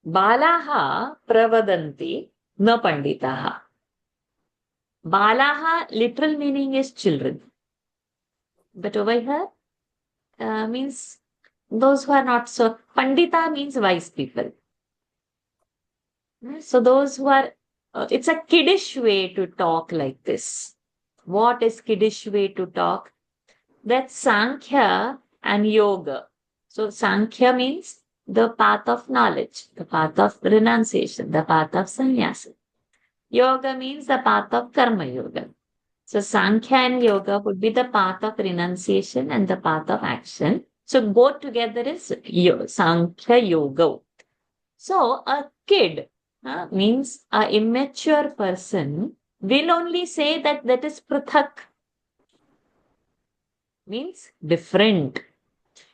balaha pravadanti na panditaha. Balaha literal meaning is children. But over here means those who are not so. Pandita means wise people. So those who are, it's a kiddish way to talk like this. What is kiddish way to talk? That's Sankhya and Yoga. So Sankhya means the path of knowledge, the path of renunciation, the path of sannyasa. Yoga means the path of karma yoga. So Sankhya and Yoga would be the path of renunciation and the path of action. So both together is Sankhya Yoga. So a kid means a immature person will only say that that is prathak, means different.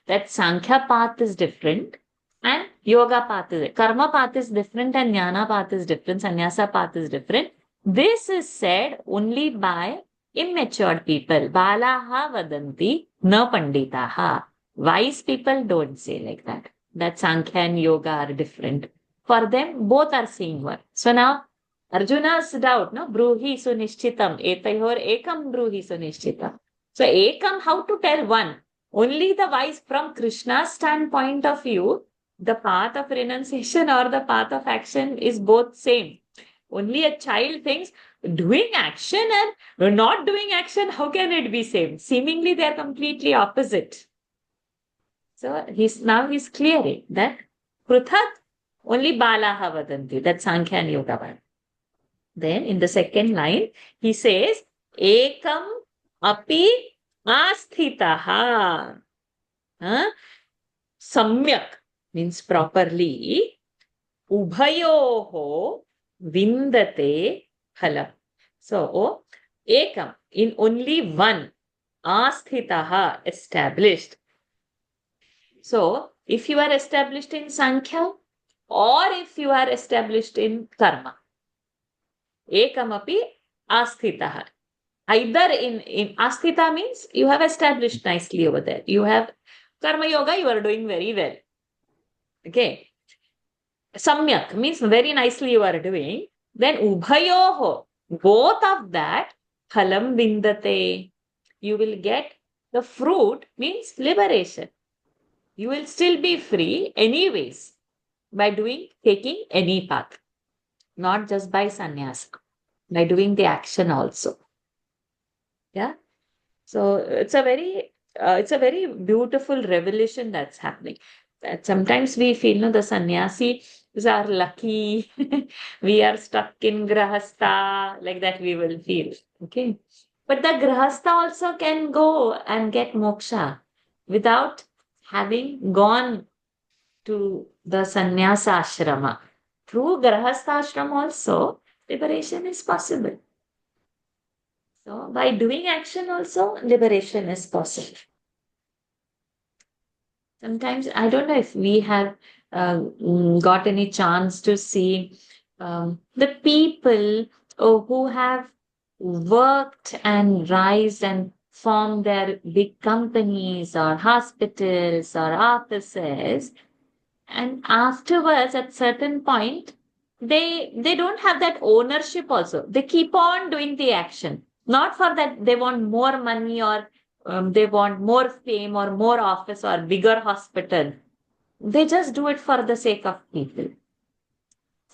That Sankhya path is different and Yoga path is Karma path is different and Jnana path is different, Sannyasa path is different. This is said only by immature people. Balaha vadanti na panditaha. Wise people don't say like that. That Sankhya and Yoga are different. For them, both are same one. So now, Arjuna's doubt, no? Bruhi sunishchitam. Etayhor ekam bruhi sunishchitam. So ekam, how to tell one? Only the wise, from Krishna's standpoint of view, the path of renunciation or the path of action is both same. Only a child thinks doing action and not doing action, how can it be same? Seemingly they are completely opposite. So he's clearing that Pruthat, only Balaha vadanti, that Sankhya and Yoga one. Then in the second line, he says, Ekam api asthitaha. Samyak means properly. Ubhayoho vindate phalam. So, ekam, in only one, asthitaha, established. So, if you are established in Sankhya or if you are established in Karma, ekamapi asthitaha. Either in asthita means you have established nicely over there. You have Karma Yoga, you are doing very well. Okay. Samyak means very nicely you are doing. Then ubhayoho, both of that, phalam vindate. You will get the fruit, means liberation. You will still be free anyways by taking any path. Not just by sannyasa, by doing the action also. Yeah. So it's a very beautiful revelation that's happening. That sometimes we feel, no, the sannyasis are lucky. We are stuck in grahastha, like that we will feel. Okay. But the grahastha also can go and get moksha without having gone to the sannyasa ashrama. Through grahastha ashram also, liberation is possible. So by doing action also, liberation is possible. Sometimes, I don't know if we have got any chance to see the people who have worked and rise and formed their big companies or hospitals or offices. And afterwards, at certain point, they don't have that ownership also. They keep on doing the action. Not for that they want more money or they want more fame or more office or bigger hospital. They just do it for the sake of people.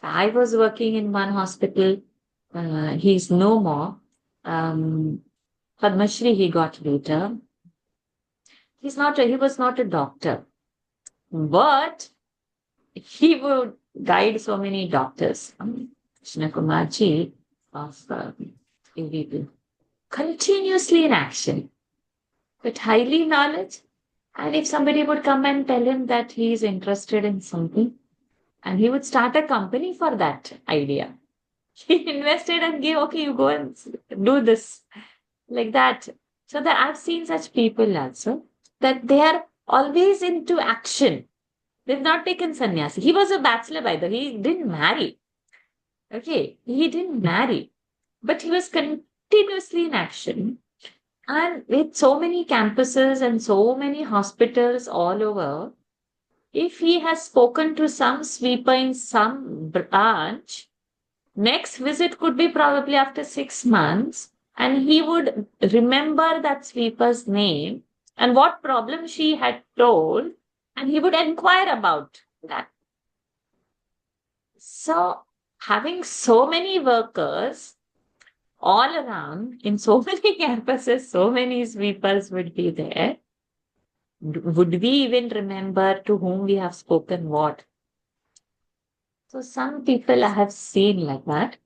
So I was working in one hospital. He's no more. Padma Shri he got later. He was not a doctor. But he would guide so many doctors. Krishna Kumarji of AVP. Continuously in action, with highly knowledge. And if somebody would come and tell him that he is interested in something, and he would start a company for that idea. He invested and gave, okay, you go and do this. Like that. So that I've seen such people also, that they are always into action. They've not taken sannyasi. He was a bachelor, by the way. He didn't marry. Okay, he didn't marry. But he was continuously in action. And with so many campuses and so many hospitals all over, if he has spoken to some sweeper in some branch, next visit could be probably after 6 months, and he would remember that sweeper's name and what problem she had told, and he would inquire about that. So, having so many workers all around in so many campuses, so many sweepers would be there. Would we even remember to whom we have spoken what? So, some people I have seen like that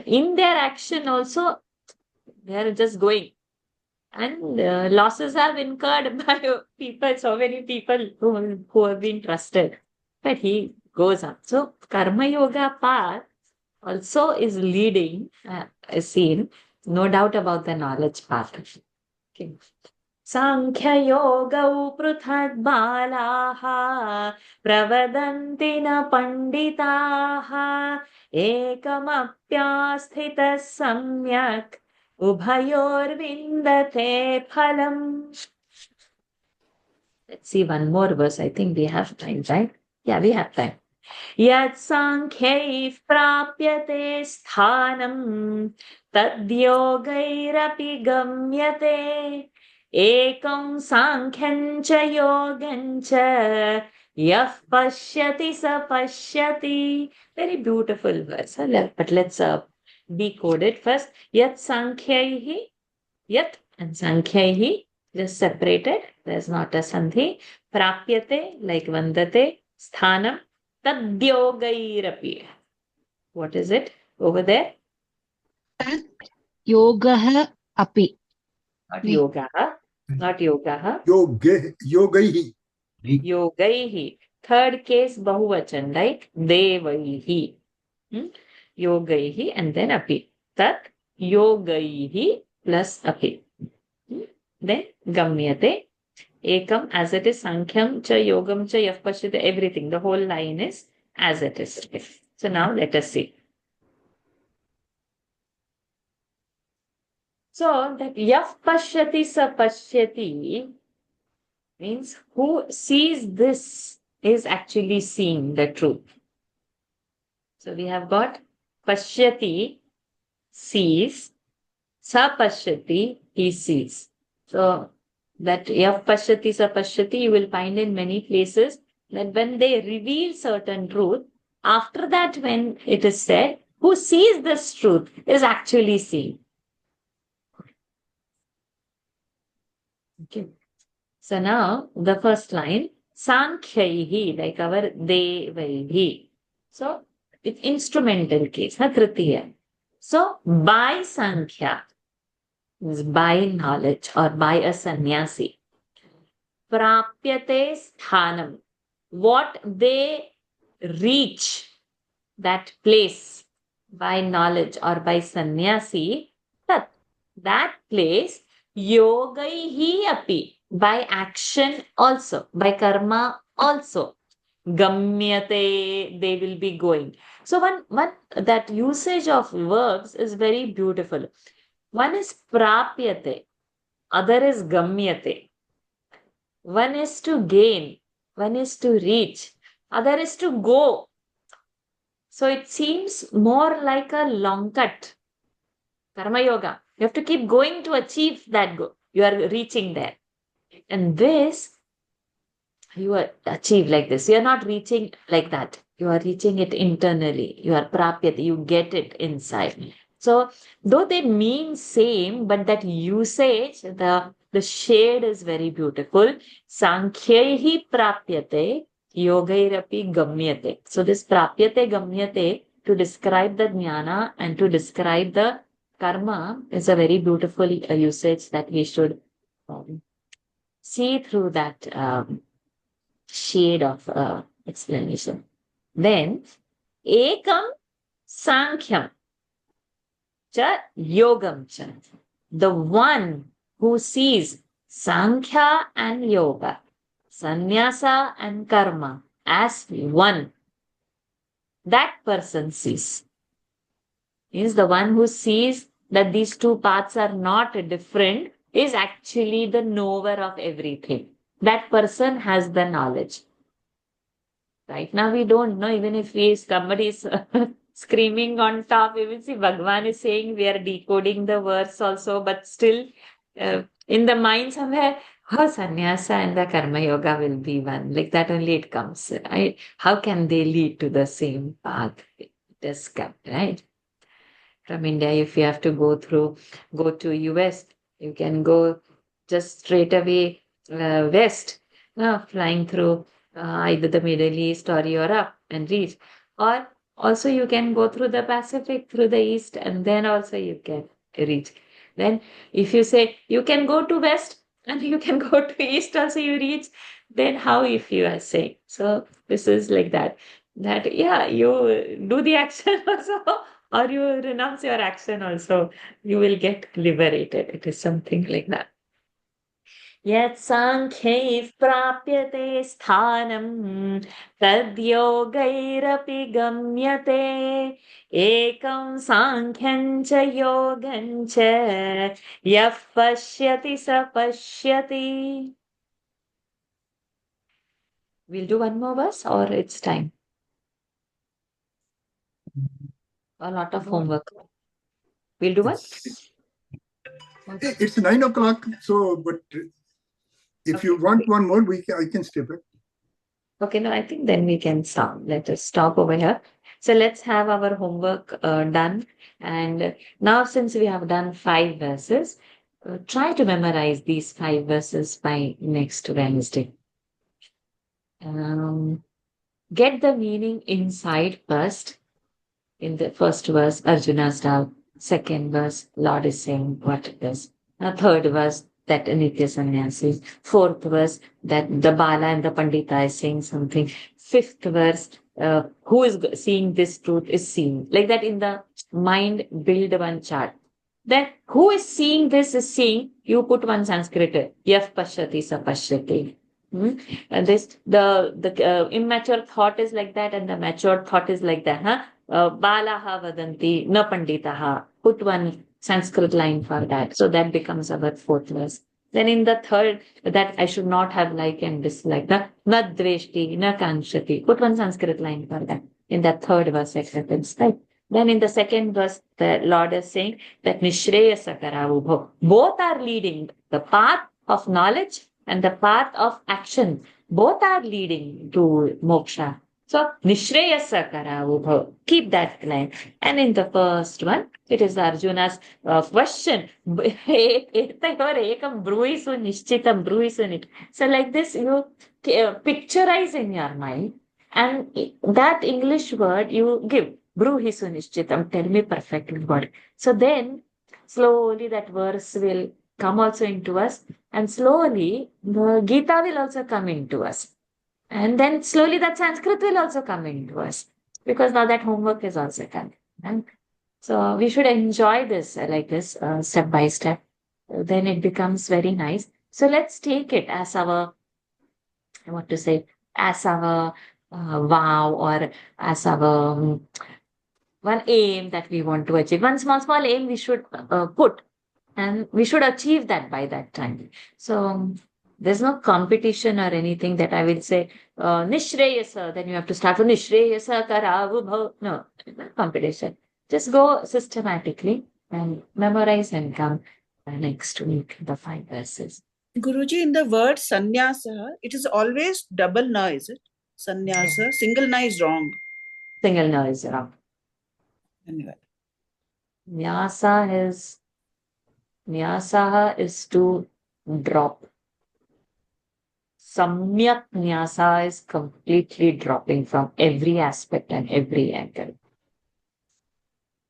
in their action also, they are just going. And losses have incurred by people, so many people who have been trusted. But he goes on. So, Karma Yoga path also is leading a scene, no doubt about the knowledge path. Okay. Sankhya-yogau pruthak-balaha pravadante na panditaha ekamapyasthita samyak ubhayor vindate phalam. Let's see one more verse. I think we have time, right? Yeah, we have time. Yat sankhyaif prapyate sthanam tadyogairapi gamyate ekam sankhyan cha yogam cha yah pashyati sa pashyati. Very beautiful verse. But let's decode it first. Yat sankhyahi, yat and sankhyahi, just separated. There's not a sandhi. Prapyate, like vandate. Sthanam. Tadyogairapi. What is it over there? Yogah api. Not yoga. Not yoga. Yogaihi. Yogaihi. Third case bahuvachan, like devaihi. Yogaihi and then api. Tat yogaihi plus api. Then gamyate. Ekam as it is, sankyam cha yogam cha yaf pashyate, everything. The whole line is as it is. Okay. So now let us see. So that yaf pashyati sa pashyati means who sees this is actually seeing the truth. So we have got pashyati, sees, sa pashyati, he sees. So that yaf pashyati sa pashyati you will find in many places that when they reveal certain truth, after that when it is said, who sees this truth is actually seeing. Okay. So now the first line, Sankhyahi, like our Devaihi. So it's instrumental case, Tritiya. So by Sankhya, is by knowledge or by a sannyasi. Prapyate sthanam. What they reach, that place by knowledge or by sannyasi, that place yogaihi api, by action also, by karma also. Gamyate, they will be going. So one that usage of verbs is very beautiful. One is prapyate, other is gamyate. One is to gain, one is to reach, other is to go. So it seems more like a long cut. Karma yoga. You have to keep going to achieve that goal. You are reaching there. And this, you are achieve like this. You are not reaching like that. You are reaching it internally. You are prapyate. You get it inside. So though they mean same, but that usage, the shade is very beautiful. Sankhyahi prapyate, yogairapi gamyate. So this prapyate gamyate to describe the jnana and to describe the karma is a very beautiful usage that we should see through that shade of explanation. Then, ekam sankhyam cha yogam cha. The one who sees sankhya and yoga, sannyasa and karma as one, that person sees. Is the one who sees that these two paths are not different, is actually the knower of everything. That person has the knowledge. Right now we don't know, even if somebody is screaming on top, we will see Bhagwan is saying we are decoding the verse also, but still in the mind somewhere, how sannyasa and the karma yoga will be one? Like that only it comes, right? How can they lead to the same path? It does come, right? From India, if you have to go to US, you can go just straight away west, flying through either the Middle East or Europe and reach. Or also you can go through the Pacific, through the east, and then also you can reach. Then if you say you can go to west and you can go to east also you reach, then how if you are saying? So this is like that. That yeah, you do the action also or you renounce your action also, you will get liberated. It is something like that. Yat sankhyaif prapyate sthanam tadyogairapi gamyate ekam sankhyan cha yogam cha yah pashyati sa pashyati. We'll do one more verse or it's time? A lot of homework. We'll do one? It's 9 o'clock. So, but if you want one more, I can stay back. Okay, no, I think then we can stop. Let us stop over here. So let's have our homework done. And now, since we have done 5 verses, try to memorize these 5 verses by next Wednesday. Get the meaning inside first. In the first verse, Arjuna's doubt. Second verse, Lord is saying what it is. Third verse, that Nitya Sannyasi. Fourth verse, that the Bala and the Pandita is saying something. Fifth verse, who is seeing this truth is seeing. Like that in the mind, build one chart. Then who is seeing this is seeing, you put one Sanskrit, Yaf Pashyati Sa Pashyati. And this, the immature thought is like that and the mature thought is like that. Balaha vadanti, na panditaha. Put one Sanskrit line for that. So that becomes our fourth verse. Then in the third, that I should not have like and dislike. Na dveshti, na kanshati. Put one Sanskrit line for that. In the third verse, acceptance, right? Then in the second verse, the Lord is saying that Nishreyasa karavubho. Both are leading. The path of knowledge and the path of action. Both are leading to moksha. So, Nishreyasa karavubho. Keep that line. And in the first one, it is Arjuna's question. Ekam bruisu nishchitam bruisu nit. So, like this, you picturize in your mind. And that English word you give. Bruhi sunishchitam, tell me perfectly what. So then, slowly that verse will come also into us, and slowly the Gita will also come into us. And then slowly that Sanskrit will also come into us, because now that homework is also coming. Right? So we should enjoy this like this, step by step. Then it becomes very nice. So let's take it as our, what to say, as our vow or as our one aim that we want to achieve. One small aim we should put, and we should achieve that by that time. So there's no competition or anything that I will say, Nishreyasa, then you have to start from Nishreyasa Karavubhav. No, not competition. Just go systematically and memorize and come next week, the 5 verses. Guruji, in the word sannyasa, it is always double na, is it? Sannyasa, single na is wrong. Single na is wrong. Anyway. Nyasa is to drop. Samyak nyasa is completely dropping from every aspect and every angle.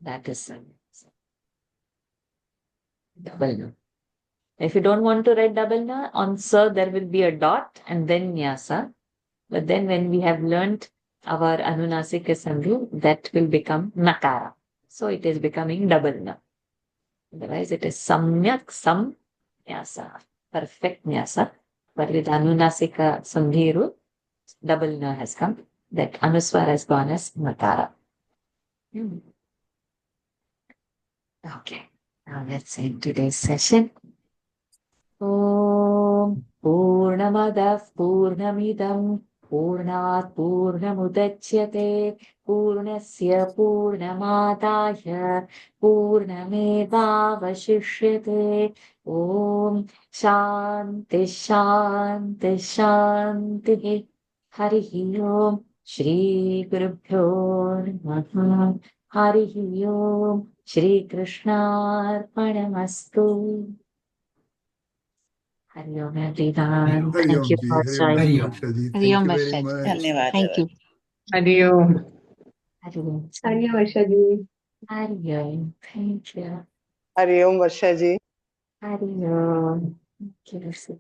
That is sannyasa. Double na. If you don't want to write double na, on sa there will be a dot and then nyasa. But then when we have learned our Anunasika Sandhi, that will become nakara. So it is becoming double na. Otherwise it is samyak nyasa. Perfect nyasa. But with Anunasika Sandhi rule, double na has come. That Anuswar has gone as nakara. Okay. Now let's end today's session. Om Purnamadah Purnamidam पूर्णात् पूर्णमुदच्यते पूर्णस्य पूर्णमादाय पूर्णमेवावशिष्यते ॐ शान्ति शान्ति शान्तिः हरिः ओम् श्रीगुरुभ्यो नमः हरिः ओम् श्रीकृष्णार्पणमस्तु Hari Om everyone. Hari Thank Om you ji, for Hari Om joining. Hari Om. Varsha ji. Hari Thank Om you very Varsha ji. much. धन्यवाद Thank you. Hari Om. Hari Om. Hari Om, Varsha ji. Hari Om. Thank you. Hari Om Varsha ji. Hari Om. Thank you, Varsha.